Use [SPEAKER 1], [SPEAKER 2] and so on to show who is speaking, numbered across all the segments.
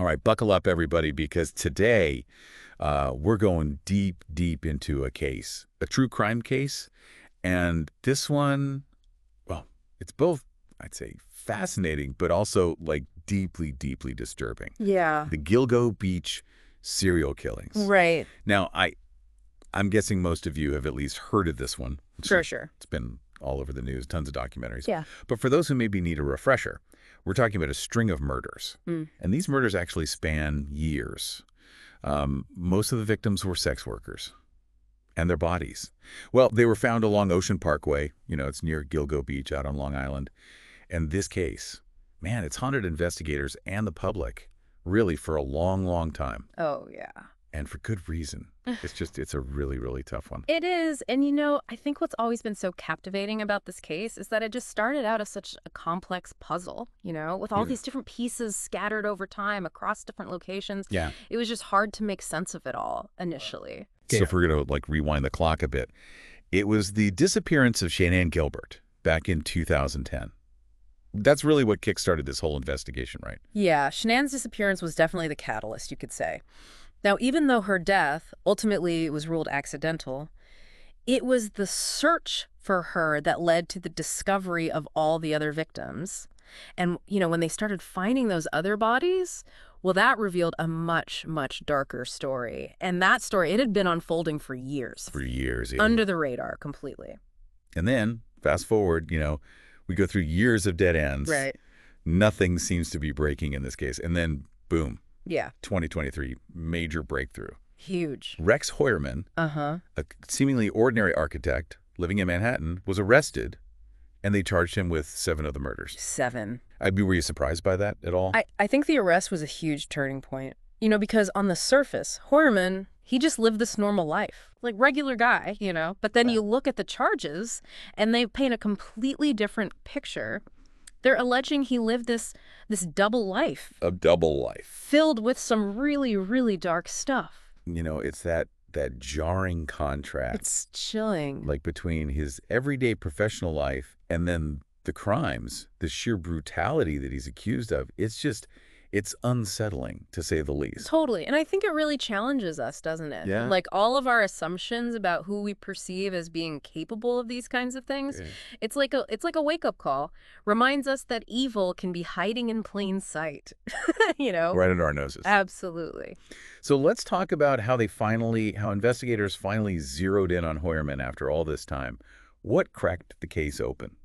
[SPEAKER 1] All right, buckle up, everybody, because today we're going deep, deep into a case, a true crime case. And this one, well, it's both, I'd say, fascinating, but also like deeply, deeply disturbing.
[SPEAKER 2] Yeah.
[SPEAKER 1] The Gilgo Beach serial killings.
[SPEAKER 2] Right.
[SPEAKER 1] Now, I'm guessing most of you have at least heard of this one.
[SPEAKER 2] Sure.
[SPEAKER 1] It's been all over the news, tons of documentaries.
[SPEAKER 2] Yeah.
[SPEAKER 1] But for those who maybe need a refresher, we're talking about a string of murders.
[SPEAKER 2] Mm.
[SPEAKER 1] And these murders actually span years. Most of the victims were sex workers. And their bodies. Well, they were found along Ocean Parkway. You know, it's near Gilgo Beach out on Long Island. And this case, man, it's haunted investigators and the public, really, for a long, long time.
[SPEAKER 2] Oh, yeah.
[SPEAKER 1] And for good reason. It's a really, really tough one.
[SPEAKER 2] It is. And, I think what's always been so captivating about this case is that it just started out as such a complex puzzle, with all these different pieces scattered over time across different locations.
[SPEAKER 1] Yeah.
[SPEAKER 2] It was just hard to make sense of it all initially.
[SPEAKER 1] So if we're going to rewind the clock a bit, it was the disappearance of Shanann Gilbert back in 2010. That's really what kickstarted this whole investigation, right?
[SPEAKER 2] Yeah, Shanann's disappearance was definitely the catalyst, you could say. Now, even though her death ultimately was ruled accidental, it was the search for her that led to the discovery of all the other victims. And, when they started finding those other bodies, well, that revealed a much, much darker story. And that story, it had been unfolding for years.
[SPEAKER 1] For years, yeah.
[SPEAKER 2] Under the radar, completely.
[SPEAKER 1] And then, fast forward, we go through years of dead ends.
[SPEAKER 2] Right.
[SPEAKER 1] Nothing seems to be breaking in this case. And then, boom.
[SPEAKER 2] Yeah.
[SPEAKER 1] 2023, major breakthrough.
[SPEAKER 2] Huge.
[SPEAKER 1] Rex Heuermann, a seemingly ordinary architect living in Manhattan, was arrested, and they charged him with 7 of the murders.
[SPEAKER 2] 7.
[SPEAKER 1] Were you surprised by that at all?
[SPEAKER 2] I think the arrest was a huge turning point. Because on the surface, Heuermann, he just lived this normal life. Like regular guy, But then you look at the charges, and they paint a completely different picture. They're alleging he lived this double life.
[SPEAKER 1] A double life.
[SPEAKER 2] Filled with some really, really dark stuff.
[SPEAKER 1] It's that jarring contrast.
[SPEAKER 2] It's chilling.
[SPEAKER 1] Like between his everyday professional life and then the crimes, the sheer brutality that he's accused of. It's unsettling, to say the least.
[SPEAKER 2] Totally. And I think it really challenges us, doesn't it?
[SPEAKER 1] Yeah.
[SPEAKER 2] Like all of our assumptions about who we perceive as being capable of these kinds of things. Yeah. It's like a wake-up call. Reminds us that evil can be hiding in plain sight.
[SPEAKER 1] Right under our noses.
[SPEAKER 2] Absolutely.
[SPEAKER 1] So let's talk about how investigators finally zeroed in on Heuermann after all this time. What cracked the case open?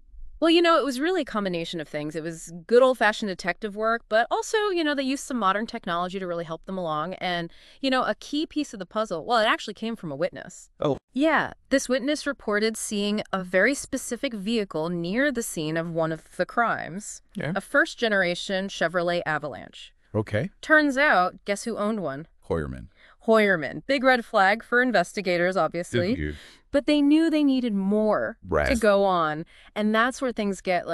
[SPEAKER 2] Well, it was really a combination of things. It was good old-fashioned detective work, but also, they used some modern technology to really help them along. And, a key piece of the puzzle, well, it actually came from a witness.
[SPEAKER 1] Oh.
[SPEAKER 2] Yeah, this witness reported seeing a very specific vehicle near the scene of one of the crimes.
[SPEAKER 1] Yeah.
[SPEAKER 2] A first-generation Chevrolet Avalanche.
[SPEAKER 1] Okay.
[SPEAKER 2] Turns out, guess who owned one?
[SPEAKER 1] Heuermann.
[SPEAKER 2] Big red flag for investigators, obviously. But they knew they needed more to go on. And that's where things get,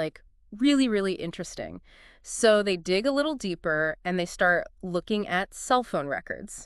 [SPEAKER 2] really, really interesting. So they dig a little deeper, and they start looking at cell phone records.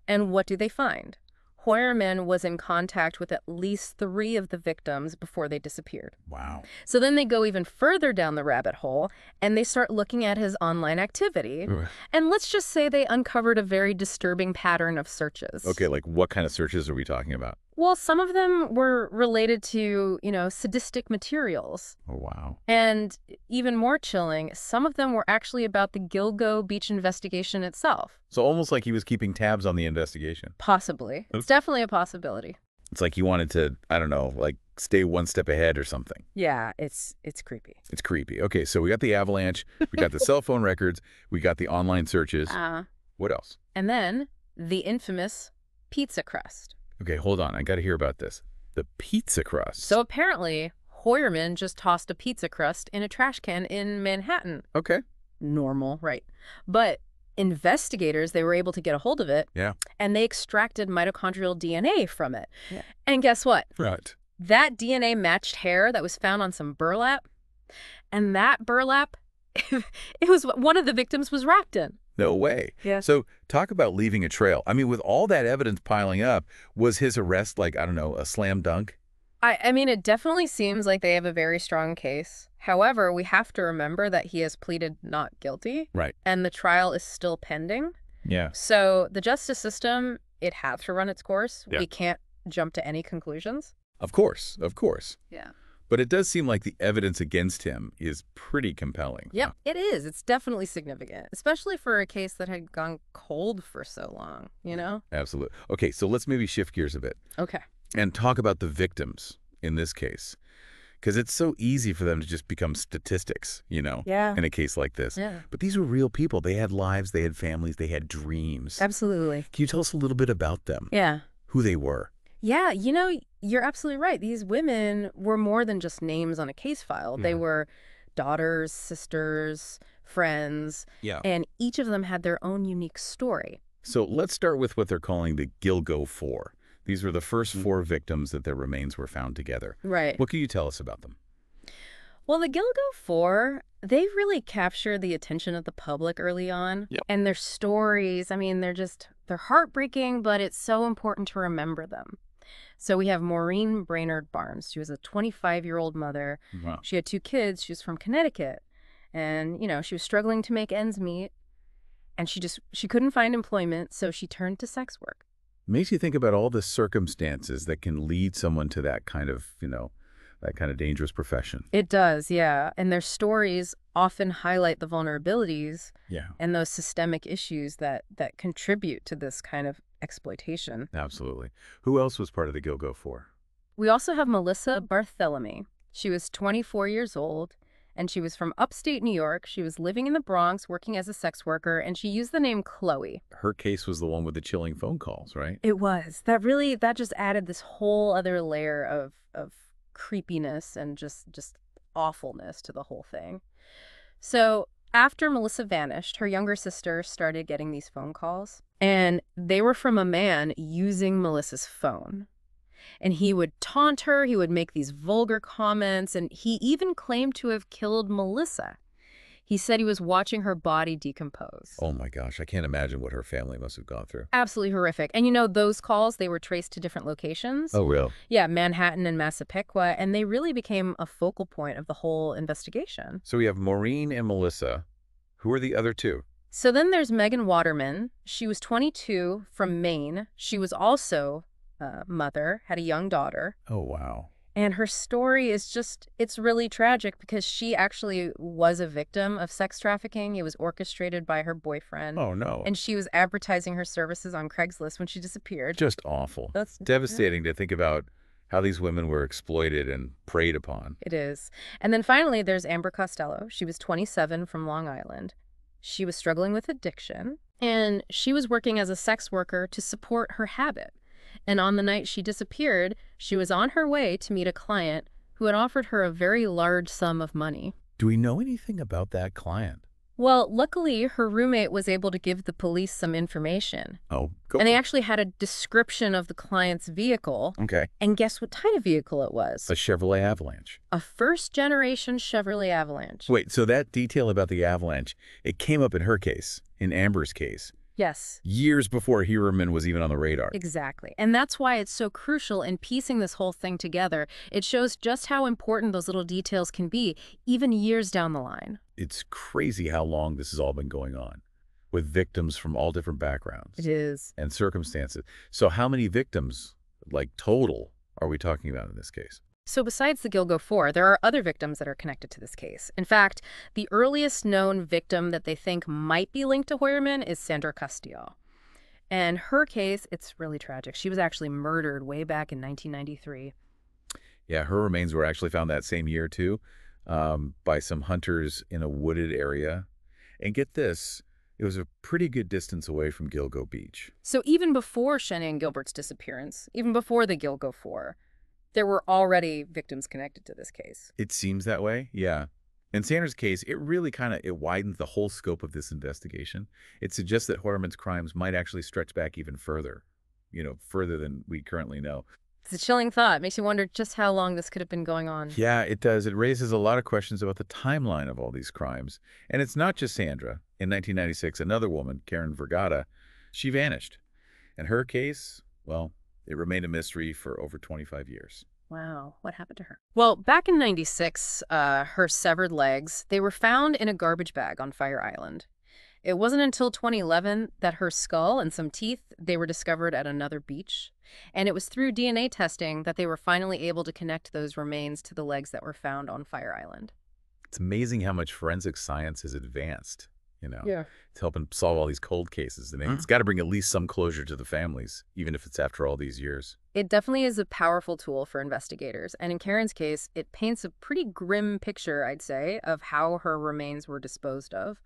[SPEAKER 2] And what do they find? Heuermann was in contact with at least 3 of the victims before they disappeared.
[SPEAKER 1] Wow.
[SPEAKER 2] So then they go even further down the rabbit hole, and they start looking at his online activity. And let's just say they uncovered a very disturbing pattern of searches.
[SPEAKER 1] Okay, like what kind of searches are we talking about?
[SPEAKER 2] Well, some of them were related to, sadistic materials.
[SPEAKER 1] Oh, wow.
[SPEAKER 2] And even more chilling, some of them were actually about the Gilgo Beach investigation itself.
[SPEAKER 1] So almost like he was keeping tabs on the investigation.
[SPEAKER 2] Possibly. It's definitely a possibility.
[SPEAKER 1] It's like he wanted to, I don't know, stay one step ahead or something.
[SPEAKER 2] Yeah, it's creepy.
[SPEAKER 1] It's creepy. Okay, so we got the Avalanche, we got the cell phone records, we got the online searches. What else?
[SPEAKER 2] And then the infamous pizza crust.
[SPEAKER 1] Okay, hold on. I got to hear about this. The pizza crust.
[SPEAKER 2] So apparently, Heuermann just tossed a pizza crust in a trash can in Manhattan.
[SPEAKER 1] Okay.
[SPEAKER 2] Normal, right. But investigators, they were able to get a hold of it.
[SPEAKER 1] Yeah.
[SPEAKER 2] And they extracted mitochondrial DNA from it. Yeah. And guess what?
[SPEAKER 1] Right.
[SPEAKER 2] That DNA matched hair that was found on some burlap. And that burlap, it was what one of the victims was wrapped in.
[SPEAKER 1] No way.
[SPEAKER 2] Yeah.
[SPEAKER 1] So talk about leaving a trail. I mean, with all that evidence piling up, was his arrest a slam dunk?
[SPEAKER 2] I mean, it definitely seems like they have a very strong case. However, we have to remember that he has pleaded not guilty,
[SPEAKER 1] Right.
[SPEAKER 2] and the trial is still pending.
[SPEAKER 1] Yeah.
[SPEAKER 2] So the justice system, it has to run its course.
[SPEAKER 1] Yeah.
[SPEAKER 2] We can't jump to any conclusions.
[SPEAKER 1] Of course, of course.
[SPEAKER 2] Yeah.
[SPEAKER 1] But it does seem like the evidence against him is pretty compelling.
[SPEAKER 2] Yep, it is. It's definitely significant, especially for a case that had gone cold for so long, you know?
[SPEAKER 1] Absolutely. Okay, so let's maybe shift gears a bit
[SPEAKER 2] Okay.
[SPEAKER 1] and talk about the victims in this case. Because it's so easy for them to just become statistics,
[SPEAKER 2] Yeah.
[SPEAKER 1] in a case like this.
[SPEAKER 2] Yeah.
[SPEAKER 1] But these were real people. They had lives, they had families, they had dreams.
[SPEAKER 2] Absolutely.
[SPEAKER 1] Can you tell us a little bit about them?
[SPEAKER 2] Yeah.
[SPEAKER 1] Who they were?
[SPEAKER 2] Yeah, you're absolutely right. These women were more than just names on a case file. They were daughters, sisters, friends,
[SPEAKER 1] Yeah.
[SPEAKER 2] and each of them had their own unique story.
[SPEAKER 1] So let's start with what they're calling the Gilgo Four. These were the first four victims that their remains were found together.
[SPEAKER 2] Right.
[SPEAKER 1] What can you tell us about them?
[SPEAKER 2] Well, the Gilgo Four, they really captured the attention of the public early on.
[SPEAKER 1] Yep.
[SPEAKER 2] And their stories, I mean, they're heartbreaking, but it's so important to remember them. So we have Maureen Brainerd Barnes. She was a 25-year-old mother.
[SPEAKER 1] Wow.
[SPEAKER 2] She had 2 kids. She was from Connecticut. And, she was struggling to make ends meet. And she couldn't find employment, so she turned to sex work.
[SPEAKER 1] Makes you think about all the circumstances that can lead someone to that kind of, that kind of dangerous profession.
[SPEAKER 2] It does, yeah. And their stories often highlight the vulnerabilities
[SPEAKER 1] Yeah.
[SPEAKER 2] and those systemic issues that contribute to this kind of exploitation.
[SPEAKER 1] Absolutely. Who else was part of the Gilgo Four?
[SPEAKER 2] We also have Melissa Barthelemy. She was 24 years old, and she was from upstate New York. She was living in the Bronx, working as a sex worker, and she used the name Chloe.
[SPEAKER 1] Her case was the one with the chilling phone calls, right?
[SPEAKER 2] It was. That just added this whole other layer of creepiness and just awfulness to the whole thing. So after Melissa vanished, her younger sister started getting these phone calls, and they were from a man using Melissa's phone. And he would taunt her, he would make these vulgar comments, and he even claimed to have killed Melissa. He said he was watching her body decompose.
[SPEAKER 1] Oh my gosh, I can't imagine what her family must have gone through.
[SPEAKER 2] Absolutely horrific. And those calls, they were traced to different locations.
[SPEAKER 1] Oh, real?
[SPEAKER 2] Yeah, Manhattan and Massapequa, and they really became a focal point of the whole investigation.
[SPEAKER 1] So we have Maureen and Melissa. Who are the other two?
[SPEAKER 2] So then there's Megan Waterman. She was 22, from Maine. She was also a mother, had a young daughter.
[SPEAKER 1] Oh, wow.
[SPEAKER 2] And her story is it's really tragic because she actually was a victim of sex trafficking. It was orchestrated by her boyfriend.
[SPEAKER 1] Oh, no.
[SPEAKER 2] And she was advertising her services on Craigslist when she disappeared.
[SPEAKER 1] Just awful.
[SPEAKER 2] That's
[SPEAKER 1] Devastating to think about how these women were exploited and preyed upon.
[SPEAKER 2] It is. And then finally, there's Amber Costello. She was 27, from Long Island. She was struggling with addiction, and she was working as a sex worker to support her habit. And on the night she disappeared, she was on her way to meet a client who had offered her a very large sum of money.
[SPEAKER 1] Do we know anything about that client?
[SPEAKER 2] Well, luckily, her roommate was able to give the police some information.
[SPEAKER 1] Oh, go.
[SPEAKER 2] And they actually had a description of the client's vehicle.
[SPEAKER 1] Okay.
[SPEAKER 2] And guess what kind of vehicle it was?
[SPEAKER 1] A Chevrolet Avalanche.
[SPEAKER 2] A first-generation Chevrolet Avalanche.
[SPEAKER 1] Wait, so that detail about the Avalanche, it came up in her case, in Amber's case,
[SPEAKER 2] Yes.
[SPEAKER 1] years before Heuermann was even on the radar.
[SPEAKER 2] Exactly. And that's why it's so crucial in piecing this whole thing together. It shows just how important those little details can be, even years down the line.
[SPEAKER 1] It's crazy how long this has all been going on, with victims from all different backgrounds
[SPEAKER 2] It is.
[SPEAKER 1] and circumstances. So how many victims, like total, are we talking about in this case?
[SPEAKER 2] So besides the Gilgo Four, there are other victims that are connected to this case. In fact, the earliest known victim that they think might be linked to Heuermann is Sandra Castillo. And her case, it's really tragic. She was actually murdered way back in 1993.
[SPEAKER 1] Yeah, her remains were actually found that same year, too, by some hunters in a wooded area. And get this, it was a pretty good distance away from Gilgo Beach.
[SPEAKER 2] So even before Shanann Gilbert's disappearance, even before the Gilgo Four, there were already victims connected to this case.
[SPEAKER 1] It seems that way, yeah. In Sandra's case, it really it widens the whole scope of this investigation. It suggests that Heuermann's crimes might actually stretch back even further, further than we currently know.
[SPEAKER 2] It's a chilling thought. Makes you wonder just how long this could have been going on.
[SPEAKER 1] Yeah, it does. It raises a lot of questions about the timeline of all these crimes. And it's not just Sandra. In 1996, another woman, Karen Vergata, she vanished. And her case, well, it remained a mystery for over 25 years.
[SPEAKER 2] Wow, what happened to her? Well, back in 96, her severed legs, they were found in a garbage bag on Fire Island. It wasn't until 2011 that her skull and some teeth, they were discovered at another beach. And it was through DNA testing that they were finally able to connect those remains to the legs that were found on Fire Island.
[SPEAKER 1] It's amazing how much forensic science has advanced,
[SPEAKER 2] Yeah.
[SPEAKER 1] to help solve all these cold cases. And it's got to bring at least some closure to the families, even if it's after all these years.
[SPEAKER 2] It definitely is a powerful tool for investigators. And in Karen's case, it paints a pretty grim picture, I'd say, of how her remains were disposed of.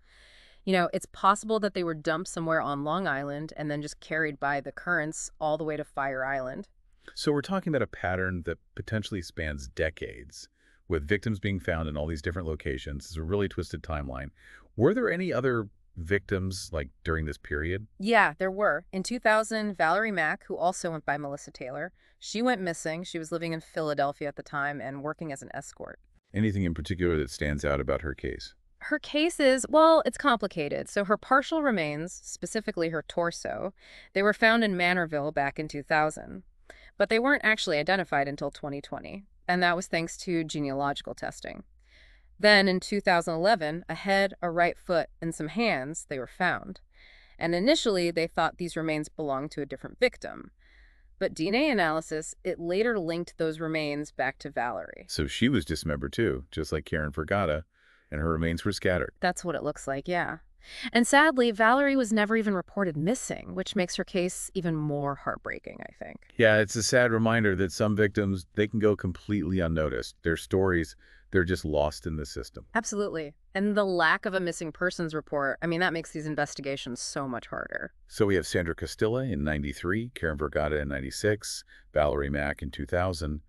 [SPEAKER 2] It's possible that they were dumped somewhere on Long Island and then just carried by the currents all the way to Fire Island.
[SPEAKER 1] So we're talking about a pattern that potentially spans decades, with victims being found in all these different locations. It's a really twisted timeline. Were there any other victims, like, during this period?
[SPEAKER 2] Yeah, there were. In 2000, Valerie Mack, who also went by Melissa Taylor, she went missing. She was living in Philadelphia at the time and working as an escort.
[SPEAKER 1] Anything in particular that stands out about her case?
[SPEAKER 2] Her case is, well, it's complicated. So her partial remains, specifically her torso, they were found in Manorville back in 2000. But they weren't actually identified until 2020, and that was thanks to genealogical testing. Then in 2011, a head, a right foot, and some hands, they were found. And initially, they thought these remains belonged to a different victim. But DNA analysis, it later linked those remains back to Valerie.
[SPEAKER 1] So she was dismembered too, just like Karen Vergata, and her remains were scattered.
[SPEAKER 2] That's what it looks like, yeah. And sadly, Valerie was never even reported missing, which makes her case even more heartbreaking, I think.
[SPEAKER 1] Yeah, it's a sad reminder that some victims, they can go completely unnoticed. Their stories, they're just lost in the system.
[SPEAKER 2] Absolutely. And the lack of a missing persons report, I mean, that makes these investigations so much harder.
[SPEAKER 1] So we have Sandra Castilla in 93, Karen Vergata in 96, Valerie Mack in 2000.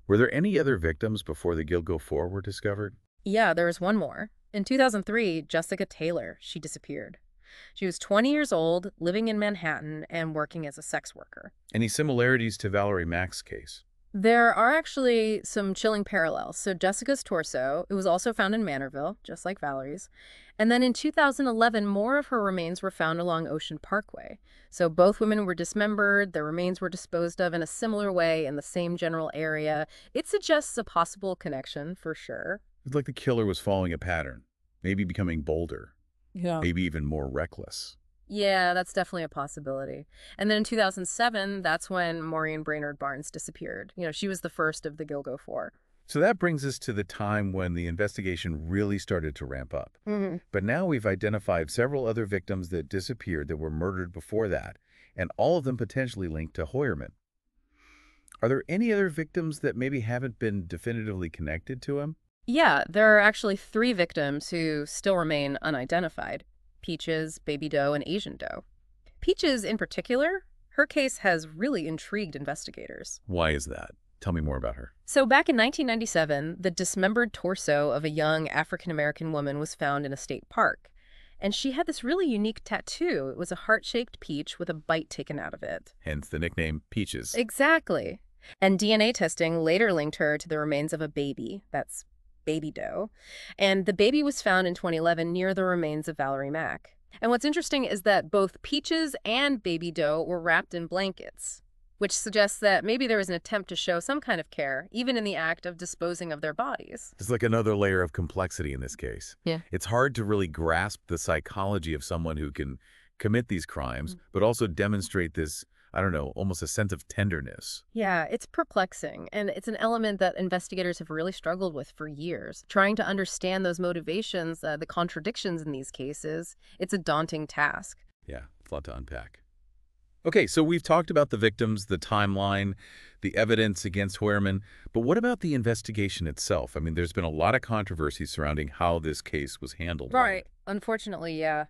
[SPEAKER 1] Were there any other victims before the Gilgo Four were discovered?
[SPEAKER 2] Yeah, there was one more. In 2003, Jessica Taylor, she disappeared. She was 20 years old, living in Manhattan, and working as a sex worker.
[SPEAKER 1] Any similarities to Valerie Mack's case?
[SPEAKER 2] There are actually some chilling parallels. So Jessica's torso, it was also found in Manorville, just like Valerie's. And then in 2011, more of her remains were found along Ocean Parkway. So both women were dismembered, their remains were disposed of in a similar way in the same general area. It suggests a possible connection, for sure.
[SPEAKER 1] It's like the killer was following a pattern, maybe becoming bolder,
[SPEAKER 2] Yeah.
[SPEAKER 1] maybe even more reckless.
[SPEAKER 2] Yeah, that's definitely a possibility. And then in 2007, that's when Maureen Brainerd Barnes disappeared. She was the first of the Gilgo Four.
[SPEAKER 1] So that brings us to the time when the investigation really started to ramp up. But now we've identified several other victims that disappeared that were murdered before that, and all of them potentially linked to Hoyerman. Are there any other victims that maybe haven't been definitively connected to him?
[SPEAKER 2] Yeah, there are actually 3 victims who still remain unidentified: Peaches, Baby Doe, and Asian Doe. Peaches, in particular, her case has really intrigued investigators.
[SPEAKER 1] Why is that? Tell me more about her.
[SPEAKER 2] So back in 1997, the dismembered torso of a young African-American woman was found in a state park. And she had this really unique tattoo. It was a heart-shaped peach with a bite taken out of it.
[SPEAKER 1] Hence the nickname Peaches.
[SPEAKER 2] Exactly. And DNA testing later linked her to the remains of a baby. That's Baby Doe. And the baby was found in 2011 near the remains of Valerie Mack. And what's interesting is that both Peaches and Baby Doe were wrapped in blankets, which suggests that maybe there was an attempt to show some kind of care, even in the act of disposing of their bodies.
[SPEAKER 1] It's like another layer of complexity in this case.
[SPEAKER 2] Yeah.
[SPEAKER 1] It's hard to really grasp the psychology of someone who can commit these crimes, but also demonstrate this, I don't know, almost a sense of tenderness.
[SPEAKER 2] Yeah, it's perplexing, and it's an element that investigators have really struggled with for years. Trying to understand those motivations, the contradictions in these cases, it's a daunting task.
[SPEAKER 1] Yeah, it's a lot to unpack. Okay, so we've talked about the victims, the timeline, the evidence against Hoyerman, but what about the investigation itself? I mean, there's been a lot of controversy surrounding how this case was handled.
[SPEAKER 2] Unfortunately, yeah.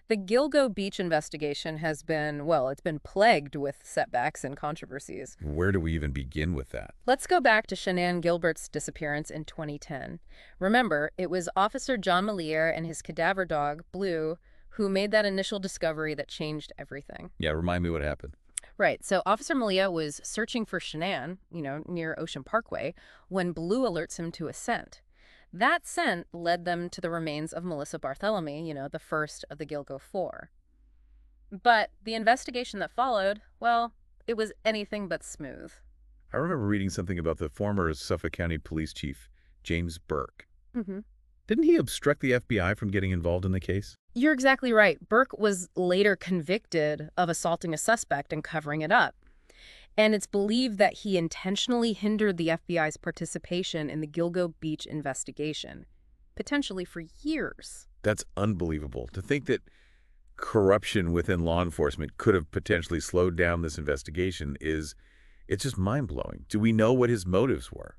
[SPEAKER 2] The Gilgo Beach investigation has been, well, it's been plagued with setbacks and controversies.
[SPEAKER 1] Where do we even begin with that?
[SPEAKER 2] Let's go back to Shanann Gilbert's disappearance in 2010. Remember, it was Officer John Malier and his cadaver dog, Blue, who made that initial discovery that changed everything.
[SPEAKER 1] Yeah, remind me what happened.
[SPEAKER 2] Right, so Officer Malia was searching for Shanann, near Ocean Parkway, when Blue alerts him to a scent. That scent led them to the remains of Melissa Barthelemy, the first of the Gilgo Four. But the investigation that followed, well, it was anything but smooth.
[SPEAKER 1] I remember reading something about the former Suffolk County Police Chief, James Burke.
[SPEAKER 2] Hmm.
[SPEAKER 1] Didn't he obstruct the FBI from getting involved in the case?
[SPEAKER 2] You're exactly right. Burke was later convicted of assaulting a suspect and covering it up. And it's believed that he intentionally hindered the FBI's participation in the Gilgo Beach investigation, potentially for years.
[SPEAKER 1] That's unbelievable. To think that corruption within law enforcement could have potentially slowed down this investigation it's just mind-blowing. Do we know what his motives were?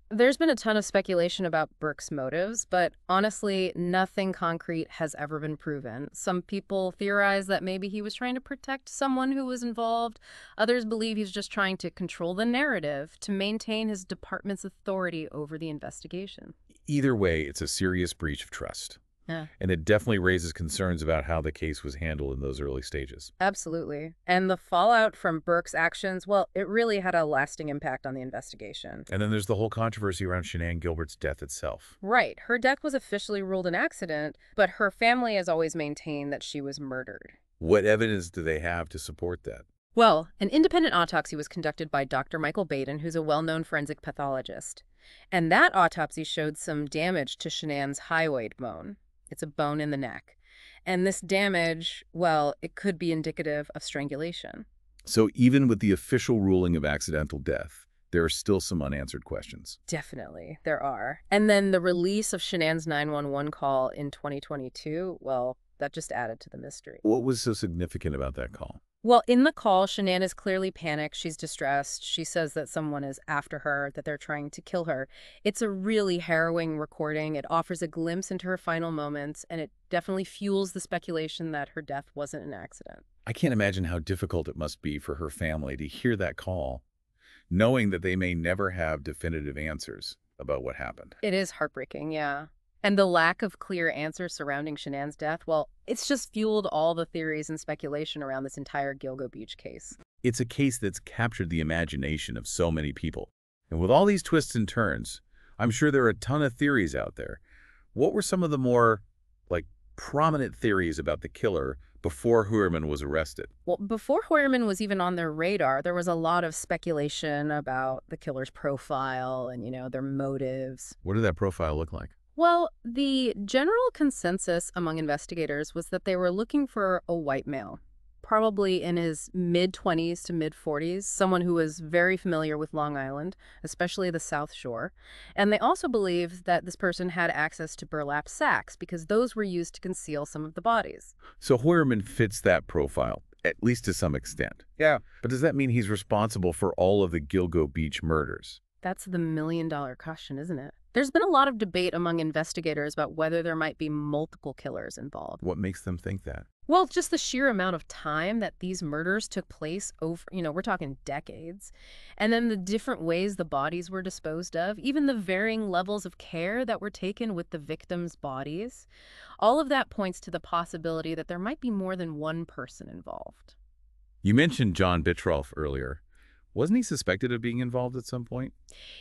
[SPEAKER 2] There's been a ton of speculation about Burke's motives, but honestly, nothing concrete has ever been proven. Some people theorize that maybe he was trying to protect someone who was involved. Others believe he's just trying to control the narrative to maintain his department's authority over the investigation.
[SPEAKER 1] Either way, it's a serious breach of trust.
[SPEAKER 2] Yeah.
[SPEAKER 1] And it definitely raises concerns about how the case was handled in those early stages.
[SPEAKER 2] Absolutely. And the fallout from Burke's actions, well, it really had a lasting impact on the investigation.
[SPEAKER 1] And then there's the whole controversy around Shanann Gilbert's death itself.
[SPEAKER 2] Right. Her death was officially ruled an accident, but her family has always maintained that she was murdered.
[SPEAKER 1] What evidence do they have to support that?
[SPEAKER 2] Well, an independent autopsy was conducted by Dr. Michael Baden, who's a well-known forensic pathologist. And that autopsy showed some damage to Shanann's hyoid bone. It's a bone in the neck. And this damage, well, it could be indicative of strangulation.
[SPEAKER 1] So even with the official ruling of accidental death, there are still some unanswered questions.
[SPEAKER 2] Definitely, there are. And then the release of Shanann's 911 call in 2022, well, that just added to the mystery.
[SPEAKER 1] What was so significant about that call?
[SPEAKER 2] Well, in the call, Shanann is clearly panicked. She's distressed. She says that someone is after her, that they're trying to kill her. It's a really harrowing recording. It offers a glimpse into her final moments, and it definitely fuels the speculation that her death wasn't an accident.
[SPEAKER 1] I can't imagine how difficult it must be for her family to hear that call, knowing that they may never have definitive answers about what happened.
[SPEAKER 2] It is heartbreaking, yeah. And the lack of clear answers surrounding Shanann's death, well, it's just fueled all the theories and speculation around this entire Gilgo Beach case.
[SPEAKER 1] It's a case that's captured the imagination of so many people. And with all these twists and turns, I'm sure there are a ton of theories out there. What were some of the more, prominent theories about the killer before Hoerman was arrested?
[SPEAKER 2] Well, before Hoerman was even on their radar, there was a lot of speculation about the killer's profile and, their motives.
[SPEAKER 1] What did that profile look like?
[SPEAKER 2] Well, the general consensus among investigators was that they were looking for a white male, probably in his mid-20s to mid-40s, someone who was very familiar with Long Island, especially the South Shore. And they also believed that this person had access to burlap sacks because those were used to conceal some of the bodies.
[SPEAKER 1] So Hoerman fits that profile, at least to some extent.
[SPEAKER 2] Yeah.
[SPEAKER 1] But does that mean he's responsible for all of the Gilgo Beach murders?
[SPEAKER 2] That's the million-dollar question, isn't it? There's been a lot of debate among investigators about whether there might be multiple killers involved.
[SPEAKER 1] What makes them think that?
[SPEAKER 2] Well, just the sheer amount of time that these murders took place over, we're talking decades. And then the different ways the bodies were disposed of, even the varying levels of care that were taken with the victims' bodies. All of that points to the possibility that there might be more than one person involved.
[SPEAKER 1] You mentioned John Bittrolff earlier. Wasn't he suspected of being involved at some point?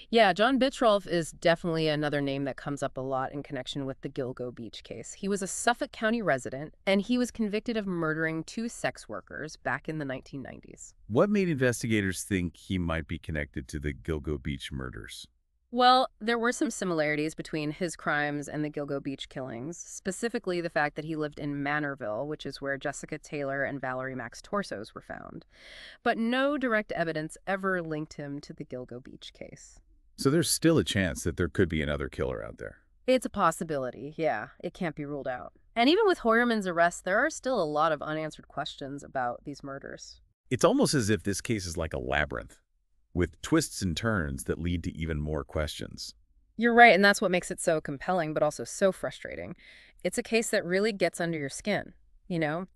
[SPEAKER 2] Yeah, John Bittrolff is definitely another name that comes up a lot in connection with the Gilgo Beach case. He was a Suffolk County resident, and he was convicted of murdering 2 sex workers back in the 1990s.
[SPEAKER 1] What made investigators think he might be connected to the Gilgo Beach murders?
[SPEAKER 2] Well, there were some similarities between his crimes and the Gilgo Beach killings, specifically the fact that he lived in Manorville, which is where Jessica Taylor and Valerie Mack's torsos were found. But no direct evidence ever linked him to the Gilgo Beach case.
[SPEAKER 1] So there's still a chance that there could be another killer out there.
[SPEAKER 2] It's a possibility, yeah. It can't be ruled out. And even with Hoerman's arrest, there are still a lot of unanswered questions about these murders.
[SPEAKER 1] It's almost as if this case is like a labyrinth, with twists and turns that lead to even more questions.
[SPEAKER 2] You're right, and that's what makes it so compelling, but also so frustrating. It's a case that really gets under your skin,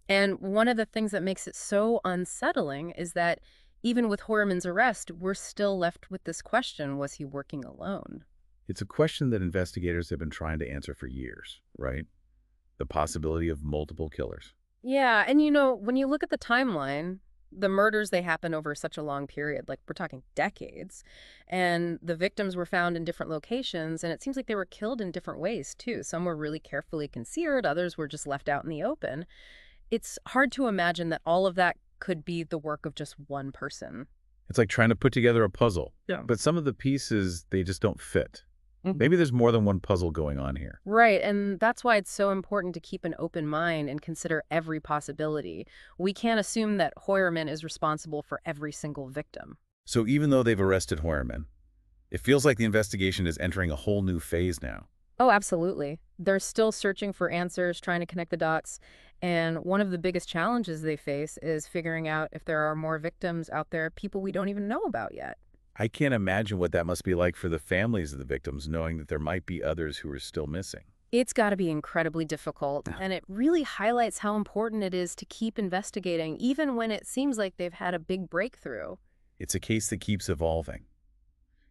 [SPEAKER 2] And one of the things that makes it so unsettling is that even with Hoerman's arrest, we're still left with this question, was he working alone?
[SPEAKER 1] It's a question that investigators have been trying to answer for years, right? The possibility of multiple killers.
[SPEAKER 2] Yeah, and when you look at the timeline, the murders, they happen over such a long period, we're talking decades, and the victims were found in different locations, and it seems like they were killed in different ways, too. Some were really carefully concealed, others were just left out in the open. It's hard to imagine that all of that could be the work of just one person.
[SPEAKER 1] It's like trying to put together a puzzle.
[SPEAKER 2] Yeah.
[SPEAKER 1] But some of the pieces, they just don't fit.
[SPEAKER 2] Mhm.
[SPEAKER 1] Maybe there's more than one puzzle going on here.
[SPEAKER 2] Right, and that's why it's so important to keep an open mind and consider every possibility. We can't assume that Hoyerman is responsible for every single victim.
[SPEAKER 1] So even though they've arrested Hoyerman, it feels like the investigation is entering a whole new phase now.
[SPEAKER 2] Oh, absolutely. They're still searching for answers, trying to connect the dots, and one of the biggest challenges they face is figuring out if there are more victims out there, people we don't even know about yet.
[SPEAKER 1] I can't imagine what that must be like for the families of the victims, knowing that there might be others who are still missing.
[SPEAKER 2] It's got to be incredibly difficult, and it really highlights how important it is to keep investigating, even when it seems like they've had a big breakthrough.
[SPEAKER 1] It's a case that keeps evolving.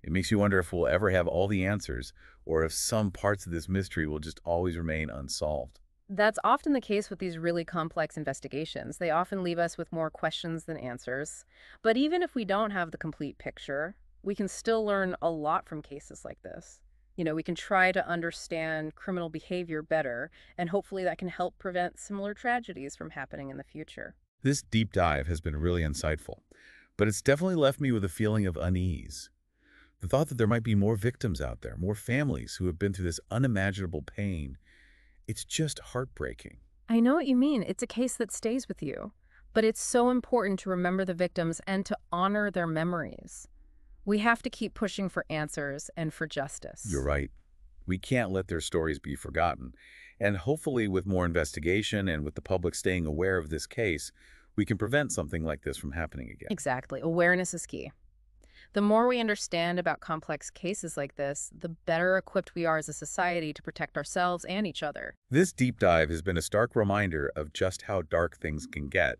[SPEAKER 1] It makes you wonder if we'll ever have all the answers, or if some parts of this mystery will just always remain unsolved.
[SPEAKER 2] That's often the case with these really complex investigations. They often leave us with more questions than answers. But even if we don't have the complete picture, we can still learn a lot from cases like this. We can try to understand criminal behavior better, and hopefully that can help prevent similar tragedies from happening in the future.
[SPEAKER 1] This deep dive has been really insightful, but it's definitely left me with a feeling of unease. The thought that there might be more victims out there, more families who have been through this unimaginable pain, it's just heartbreaking.
[SPEAKER 2] I know what you mean. It's a case that stays with you. But it's so important to remember the victims and to honor their memories. We have to keep pushing for answers and for justice.
[SPEAKER 1] You're right. We can't let their stories be forgotten. And hopefully with more investigation and with the public staying aware of this case, we can prevent something like this from happening again.
[SPEAKER 2] Exactly. Awareness is key. The more we understand about complex cases like this, the better equipped we are as a society to protect ourselves and each other.
[SPEAKER 1] This deep dive has been a stark reminder of just how dark things can get.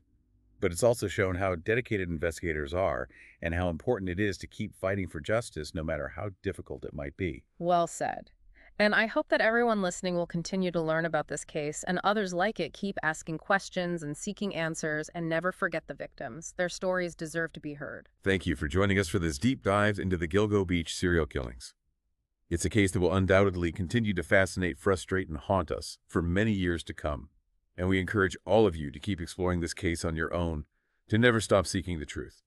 [SPEAKER 1] But it's also shown how dedicated investigators are and how important it is to keep fighting for justice no matter how difficult it might be.
[SPEAKER 2] Well said. And I hope that everyone listening will continue to learn about this case and others like it keep asking questions and seeking answers and never forget the victims. Their stories deserve to be heard.
[SPEAKER 3] Thank you for joining us for this deep dive into the Gilgo Beach serial killings. It's a case that will undoubtedly continue to fascinate, frustrate, and haunt us for many years to come. And we encourage all of you to keep exploring this case on your own, to never stop seeking the truth.